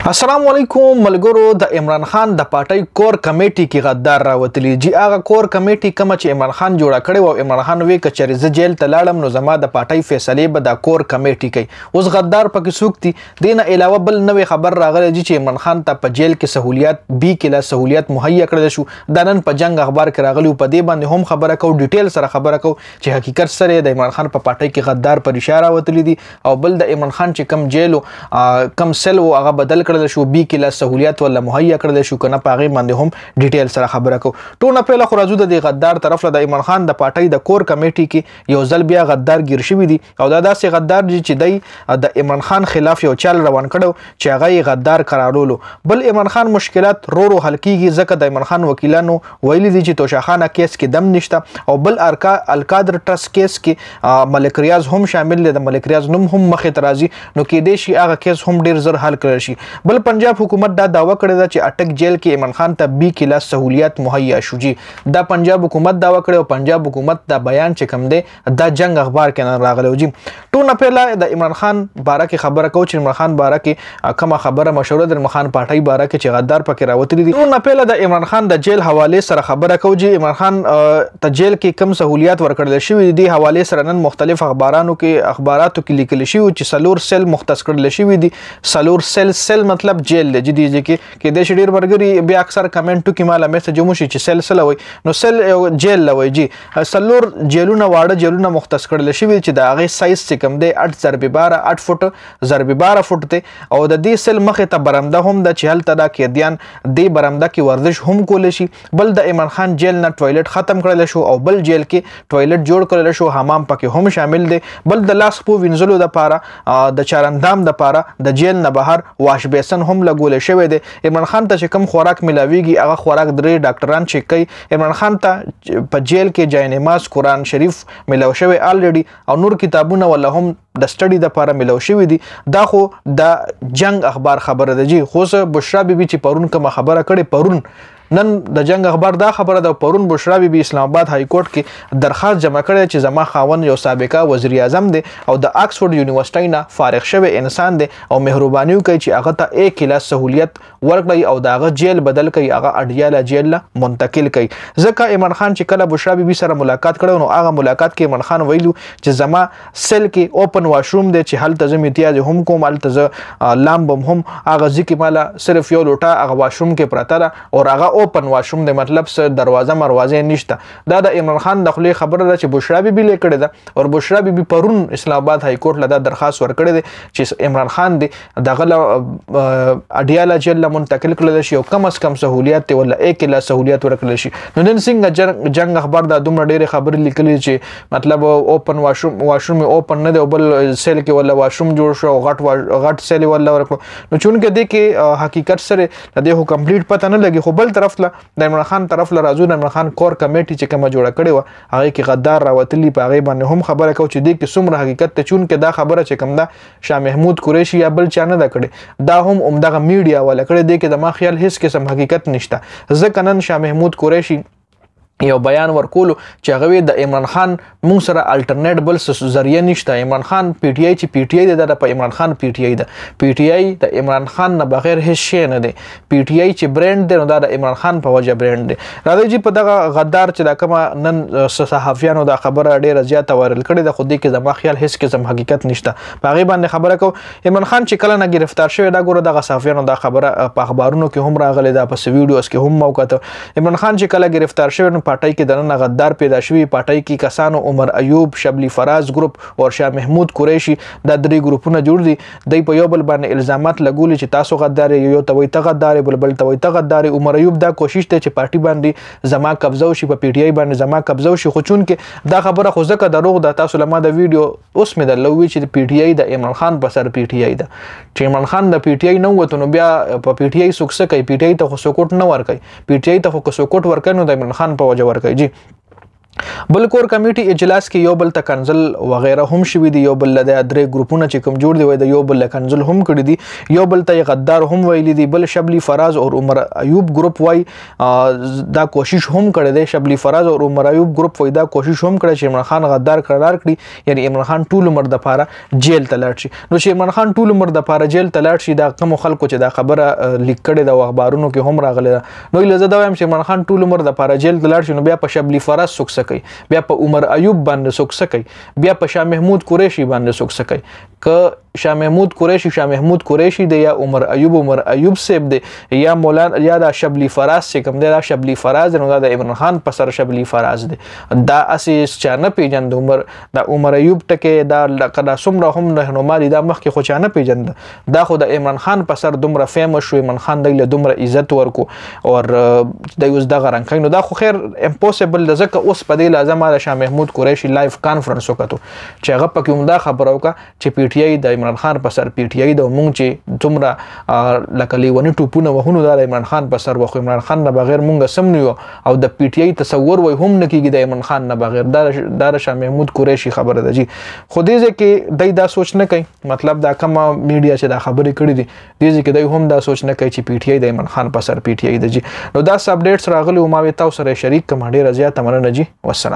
السلام علیکم ملګرو. د عمران خان د پارټۍ کور کمیټي کې غدار راوتلی جی هغه کور کمیټي کوم چې عمران خان جوړه کړې و. عمران خان وی کچری ز جیل ته لاړم نو زما د پارټۍ فیصله به د کور کمیټي کوي. اوس غدار پکې سوق دي. دینه علاوه بل نوې خبر راغلی چې عمران خان ته په جیل کې سہولیات بي کې لا سہولیات مهیا کړل شو. د نن په جنگ اخبار کې راغلی په دې باندې هم خبره کو ډیټیل سره خبره کو چې حقیقت سره د عمران خان په پارټۍ کې غدار پر اشاره وتلی دي او بل د عمران خان چې کم جیل کم سیل او هغه بدل کړل شو بي کې لا سہولیات ولا مهیا کړل شو کنه پاغي باندې هم ډیټیل سره خبره کو. ټونه پهله خو راځو د غدار طرف له د عمران خان د پارټۍ د کور کمیټي کې یو ځل بیا غدار گیر شوی دي او دا داسې غدار چې دی د عمران خان خلاف یو چل روان کړو چې هغه غدار قرارولو. بل عمران خان مشکلات رو حل کیږي ځکه د عمران خان وکیلانو ویلي دي چې توشاخانه کیس کې دم نشته او بل القادر ټرست کیس کې ملک ریاض هم شامل دي. د ملک ریاض نوم هم مخې ته راځي نو کې دې شي هغه کیس هم ډیر زر حل کړی شي. بل پنجاب حکومت دا داوا کړی دا چې اٹک جیل کې عمران خان ته بي کې لا سہولیات مهیا شو. جی دا پنجاب حکومت داوا کړی او پنجاب حکومت دا بیان چې کم دی دا جنگ اخبار کې نه راغلی. جی ټونه پهله د عمران خان باره کې خبره کو چې عمران خان باره کې کومه خبره مشوره د عمران خان پارټۍ باره کې چې غدار پکې راوتلی دي. ټونه پهله د عمران خان د جیل حواله سره خبره کو چې عمران خان ته جیل کې کم سہولیات ورکړل شوی دي. حواله سره نن مختلف اخباراتو کې لیکل شوی چې سلور سیل مختص کړل شوی دي. سلور سیل مطلب جیل دی دي کې د شډیر برګری بیا اکثر کمنټو کې مال میسج مو شي چې سلسله وي نو سل جیل لوي. جی سلور جیلونه واړه جیلونه مختص کړل شوی چې د هغه سایز چې کم دی 8 ضرب 12 8 فوټ ضرب 12 فوټ ته او د دې سل مخه ته برمده هم د چهل تدا کې دیان دی برمده کې ورزش هم کول شي. بل د عمران خان جیل نه ټوایلټ ختم کړل شو او بل جیل کې ټوایلټ جوړ کړل شو حمام پکې هم شامل دی. بل د لاس پو وینځلو د پاره د چارندام د پاره د جیل نه بهر واش بیسن هم لګول شوی دی. عمران خان ته چې کوم خوراک ملاویږي هغه خوراک درې ډاکټران چې کوي. عمران خان ته په جیل کې جای نماز قرآن شریف ملاو شوی الریډي او نور کتابونه ولا هم د سټډي د لپاره ملاو شوی دي. دا خو د جنگ اخبار خبره ده. جی خو بشرا بیبي چې پرون کوم خبره کړي پرون نن د جنگ اخبار دا خبره ده پرون بشرا بیبي اسلام آباد های کورټ کې درخواست جمع کړی چې زما خاوند یو سابقه وزیر اعظم دی او د آکسفورد یونیورسيټي نه فارغ شوی انسان دی او مهرباني کوي چې هغه ته 1 کلاس سہولیت ورکړي او داغه جیل بدل کړي هغه اډیاله جیل له منتقل کړي. ځکه عمران خان چې کله بشرا بیبي سره ملاقات کړو نو هغه ملاقات کې عمران خان ویلو چې زما سیل کې اوپن واشروم دی چې هلته زم امتیاز هم کوم هلته ز لامبم هم هغه ځکه مالا صرف یو لوټه هغه واشروم کې پراته ده او هغه اوپن واشروم دی مطلب سره دروازه نشته. دا د عمران خان د خپل خبره ده چې بشرا بیبي لیکړه ده او بشرا بیبي پرون اسلام آباد های کورټ له درخواست ورکړی دی چې عمران خان دی دغه اډیاله جیل له منتقل کړل شي او کم از کم سہولیات ولا 1 کلا سہولیات ورکړل شي. نو نن څنګه جنگ اخبار دا دومره ډېر خبرې لیکلې چې مطلب اوپن واشروم اوپن نه دی او بل سیل کې ولا واشروم جوړ شو غټ سیل ولا ورکړو. نو چونکه د کې حقیقت سره د دې کمپلیټ پته نه لګي. خو بل طرف له د عمران خان طرف له راځو د عمران خان کور کمیټي چې کومه جوړه کړې و هغه کې غدار راوتلی په هغه باندې هم خبره کو چې د کې څومره حقیقت ته چون کې دا خبره چې کوم دا شاه محمود قریشي یا بل چا نه دا کړي دا هم عمدغه میډیا ولا کړي د کې د ما خیال هیڅ قسم حقیقت نشته. ځکه نن شاه محمود قریشي یو بیان ورکولو چې هغه د عمران خان مون سره الټرنیټ بل ذریعہ نشته. عمران خان پی ټی آی چې پی ټی آی د عمران خان پی ټی آی ده پی ټی آی د عمران خان نه بغیر هیڅ شی نه دی. پی ټی آی چې برند دی نو دا د عمران خان په وجه برند دی. راځي چې په دغه غدار چې دا کومه نن صحافیانو دا خبره ډیره زیاته وایرل کړې ده خو دې کې زما خیال هیڅ قسم حقیقت نشته. په هغه باندې خبره کو عمران خان چې کله نه گرفتار شوی دا ګوره دغه صحافیانو دا خبره په اخبارونو کې هم راغلی دا په ویډیوز کې هم موقته. عمران خان چې کله گرفتار شوی نو پارټۍ کې دنه غدار پیدا شوی. پارټۍ کې کسانو عمر ایوب شبلی فراز ګروپ او شاه محمود قریشي دا درې ګروپونه جوړ دي. دوی په یو بل باندې الزامات لګولي چې تاسو غدار یو ته وي ته غدار بل ته وي ته غدار. عمر ایوب دا کوشش ته چې پارټي باندې زما قبضه شي په پی ټی آی باندې زما قبضه شي خو چون کې دا خبره خو ځکه دروغ ده. تاسو لمه دا ویډیو اوس مې درلوي چې پی ټی آی د عمران خان په سر پی ټی آی ده چې عمران خان د پی ټی آی نه وته نو بیا په پی ټی آی سوکسه کوي. پی ټی آی ته خو سپورټ نه ورکوي. پی ټی آی ته خو سپورټ ورکوي نو د عمران خان په وجه ورکوي. جی بل کور کمیټي اجلاس کې یو بل ته کنزل وغیرہ هم شوي دي. یو بل له درې ګروپونه چې کوم جوړ دي وای د یو بل له کنزل هم کړي دي. یو بل ته غدار هم ویلي دي. بل شبلی فراز او عمر ایوب ګروپ وای دا کوشش هم کړی دی. شبلی فراز او عمر ایوب ګروپ وای دا کوشش هم کړی چې عمران خان غدار قرار کړي، یعنی عمران خان ټول عمر د پاره جیل ته لاړ شي. نو چې عمران خان ټول عمر د پاره جیل ته لاړ شي دا کوم خلکو چې دا خبره لیک کړي د اخبارونو کې هم راغله. نو لزه دا وایم چې عمران خان ټول عمر د پاره جیل ته لاړ شي نو بیا په شبلی فراز سوک سکی، بیا په عمر ایوب باندې سوک سکی، بیا په شاه محمود قریشي باندې سوک سکی. که شاه محمود قریشي دی یا عمر ایوب صاحب دی یا مولانا یا دا شبلی فراز چې کوم دی دا شبلی فراز نو دا د عمران خان په سر شبلی فراز دی. دا اساس چا نه پیژند دا عمر ایوب ټکه دا لکه څومره هم رهنما دي دا مخکې خو چا نه پیژند. دا خو د عمران خان په سر دومره فیمس شو، عمران خان دی له دومره عزت ورکو او د اوس دغه رنګ نو دا خو خیر امپوسیبل ده. ځکه اوس په دې لازم د شاه محمود قریشي لایف کانفرنس وکړو چې هغه پکې هم دا خبره وکړه چې پی ټی آی د عمران خان په سر پی ټی آی د مونږ چې دومره لکه لیونی ټوپونه وهونو د عمران خان په سر وخو عمران خان نه بغیر مونږ سم نه او د پی ټی آی تصور وای هم نه کیږي د عمران خان نه بغیر دا شاه محمود قریشي خبره ده جی. خو دې ځکه دای دا سوچ نه کوي، مطلب دا کوم میډیا چې دا خبرې کړې دي دې ځکه دای هم دا سوچ نه کوي چې پی ټی آی د عمران خان په سر پی ټی آی ده جی. نو دا اپډیټس راغلي او ما وی تاسو سره شریک کوم. ډیره زیاته مننه جی. والسلام.